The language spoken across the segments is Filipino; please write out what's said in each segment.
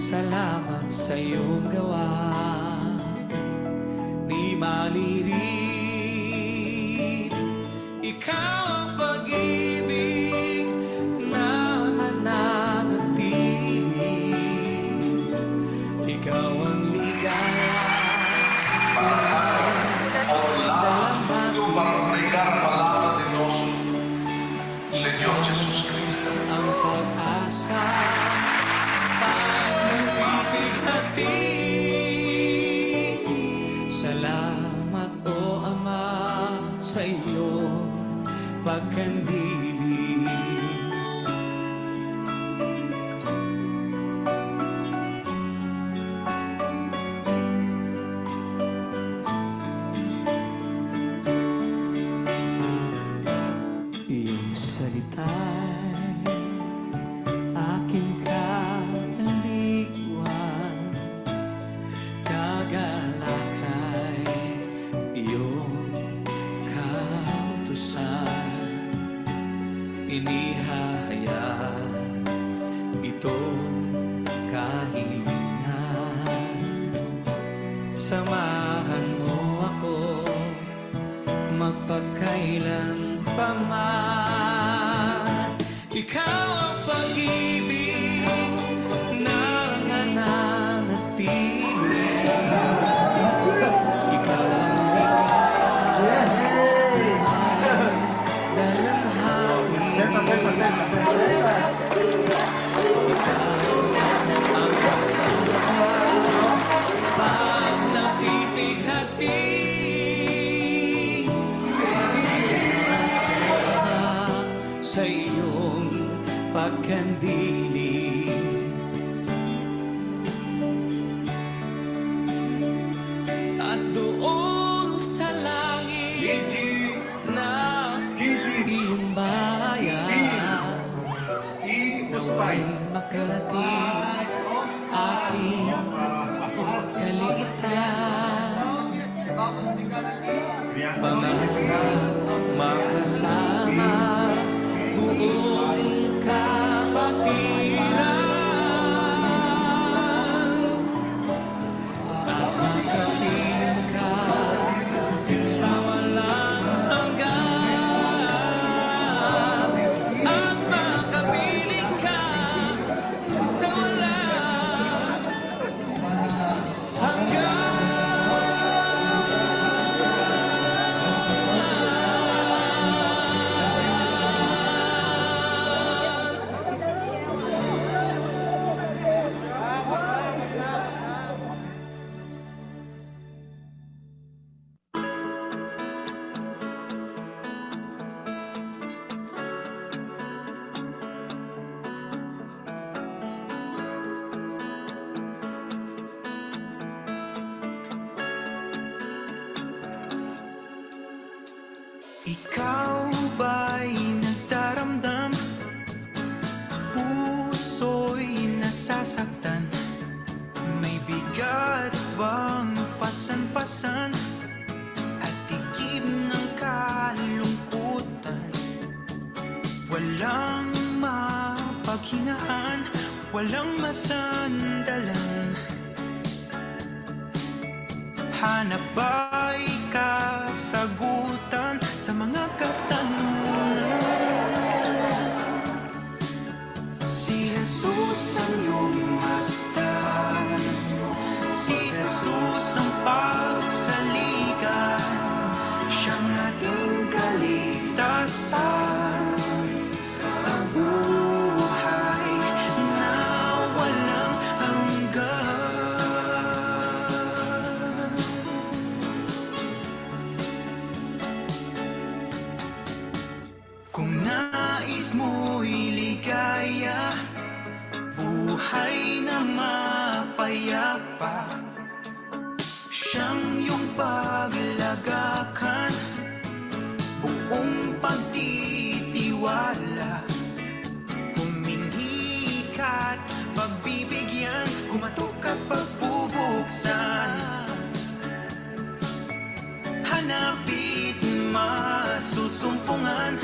salamat sa iyong gawa. Di malirit, ikaw ang pag-ibig na nananatili. Ikaw ang ligaya dalang Señor Jesús Cristo. ang pag-asa pag-ibig. Salamat o Ama sa iyong pagkandili. Iyong salita'y aking kaliguan, kagalakay iyong kautusan. Inihahaya itong kahilingan. Samahan mo ako magpakailan pa man. Ikaw ang pag-ibig na nananatili. Ikaw ang ligaya dalamhati. Ikaw ang pag-asa pag napipighati. Sa iyong pagkandili. At doon sa langit na iyong bayan, nawa'y makarating aking kaliitan. Pangarap makasama buong kapatiran at makapiling ka sa walang hanggan, at makapiling ka sa walang hanggan. Ikaw ba'y nagdaramdam? Puso'y nasasaktan? May bigat bang pasan-pasan at tikib ng kalungkutan? Walang mapaghingaan, walang masandalan. Hanap ba'y kasagutan sa mga katanungan? Si Jesus ang iyong masdan, si Jesus ang pagsaligan, siyang ating kaligtasan sa buhay na walang hanggan. Kung nais mo'y ligaya, buhay na mapayapa, siyang iyong paglagakan, buong pagtitiwala. Humingi ka't pagbibigyan, kumatok at pagbubuksan. Hanapit masusumpungan,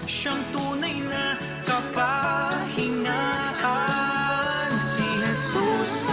siyang tunay na kapahingahan. Si Jesus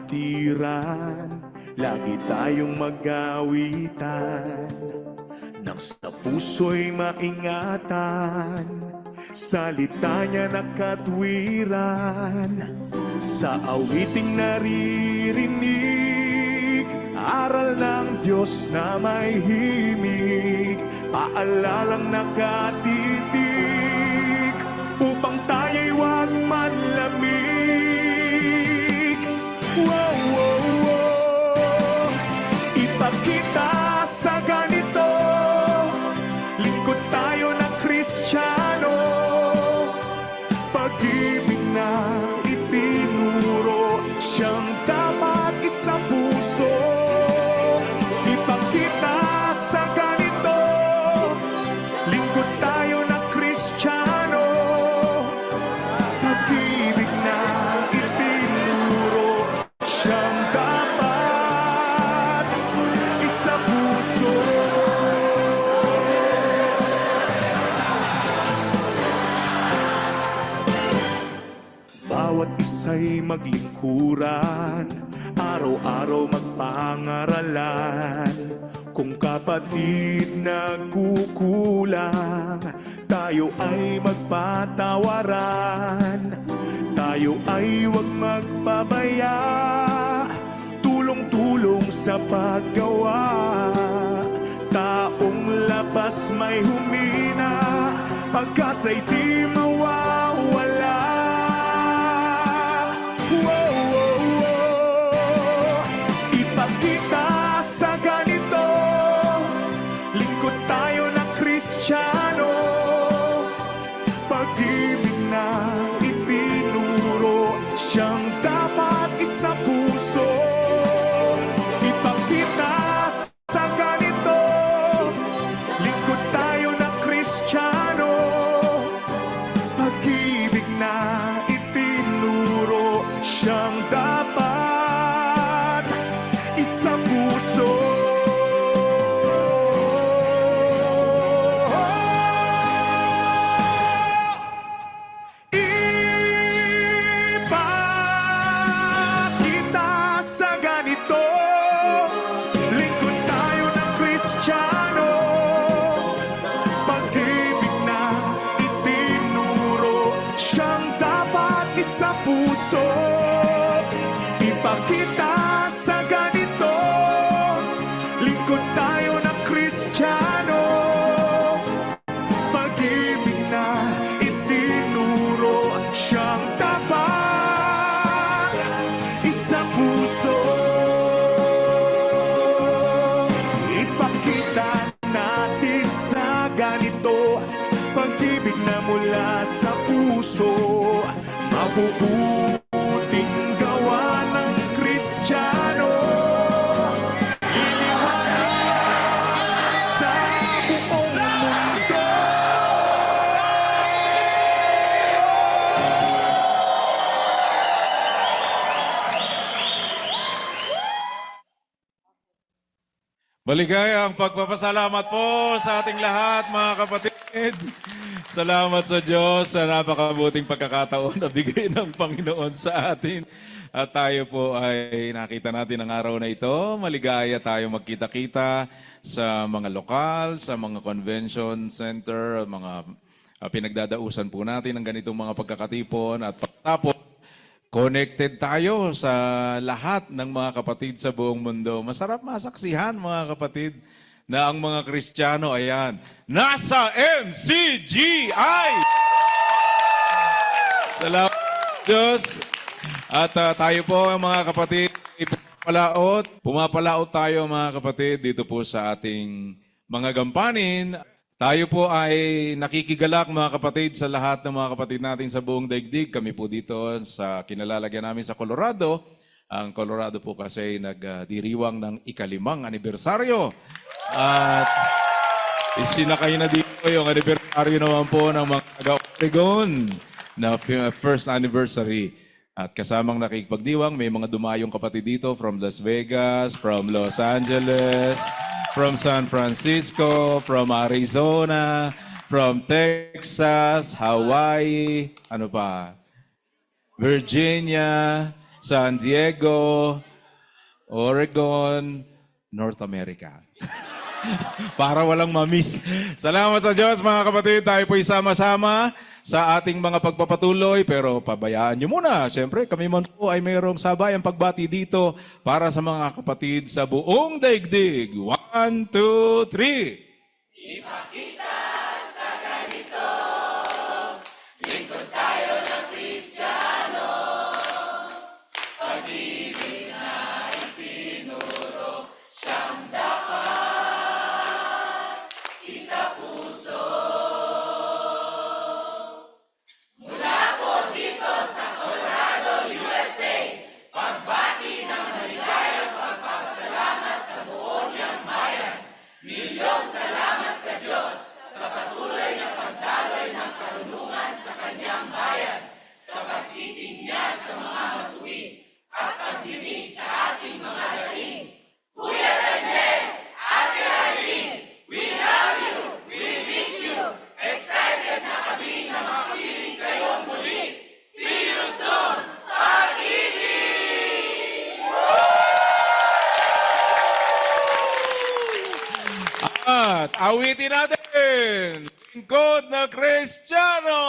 kapatiran, lagi tayong mag-awitan, nang sa puso'y maingatan, salita niya na katwiran, sa awiting naririnig, aral ng Diyos na may himig, paalalang nakatitig, upang tayo'y huwag manlamig. Wow, wow, wow. Ipakita sa ganito, lingkod tayo ng Kristiyano, pag-ibig na itinuro, siyang dapat isang puso. Ipakita sa ganito, lingkod tayo ng Kristiyano, pag-ibig na itinuro, siyang dapat isang puso. Bawat isa'y maglingkuran, araw-araw magpangaralan. Kung kapatid nagkukulang, tayo ay magpatawaran. Tayo ay huwag magpabaya, tulong-tulong sa paggawa. Taong labas may humina, pagkasa'y di mawawala. Wow, wow, wow. Ipakita sa ganito, lingkod tayo ng Kristiyano, pag-ibig na itinuro, siyang dapat isang puso. Ipakita sa ganito, lingkod tayo ng Kristiyano, pag-ibig na itinuro, siyang dapat isang puso. Ipakita sa ganito, lingkod tayo ng Kristiyano, pag-ibig na itinuro, siyang dapat isang puso. Ipakita sa ganito, lingkod tayo ng Kristiyano, pag-ibig na itinuro, siyang dapat isang puso. Ipakita natin sa ganito, pag-ibig na mula sa puso, mabubuting gawa ng Kristiyano, iliwanag sa buong mundo. Maligayang pagpapasalamat po sa ating lahat, mga kapatid. Salamat sa Diyos sa napakabuting pagkakataon na bigay ng Panginoon sa atin. At tayo po ay nakita natin ang araw na ito. Maligaya tayo magkita-kita sa mga lokal, sa mga convention center, mga pinagdadausan po natin ng ganitong mga pagkakatipon. At pagkatapos, connected tayo sa lahat ng mga kapatid sa buong mundo. Masarap masaksihan, mga kapatid, na ang mga Kristiyano, ayan, nasa MCGI! Salamat, Diyos. At tayo po, mga kapatid, pumapalaot tayo, mga kapatid, dito po sa ating mga gampanin. Tayo po ay nakikigalak, mga kapatid, sa lahat ng mga kapatid natin sa buong daigdig. Kami po dito sa kinalalagyan namin sa Colorado. Ang Colorado po kasi nagdiriwang ng ika-5 anibersaryo. At isinakay na dito yung anibersaryo naman po ng mga taga-Oregon na first anniversary. At kasamang nakikipagdiwang, may mga dumayong kapatid dito from Las Vegas, from Los Angeles, from San Francisco, from Arizona, from Texas, Hawaii, ano pa, Virginia, San Diego, Oregon, North America. Para walang mamiss. Salamat sa Diyos mga kapatid. Tayo po'y sama-sama sa ating mga pagpapatuloy. Pero pabayaan nyo muna. Siyempre kami man po ay mayroong sabayang pagbati dito para sa mga kapatid sa buong daigdig. 1, 2, 3. At awitin natin, Lingkod na Kristiyano!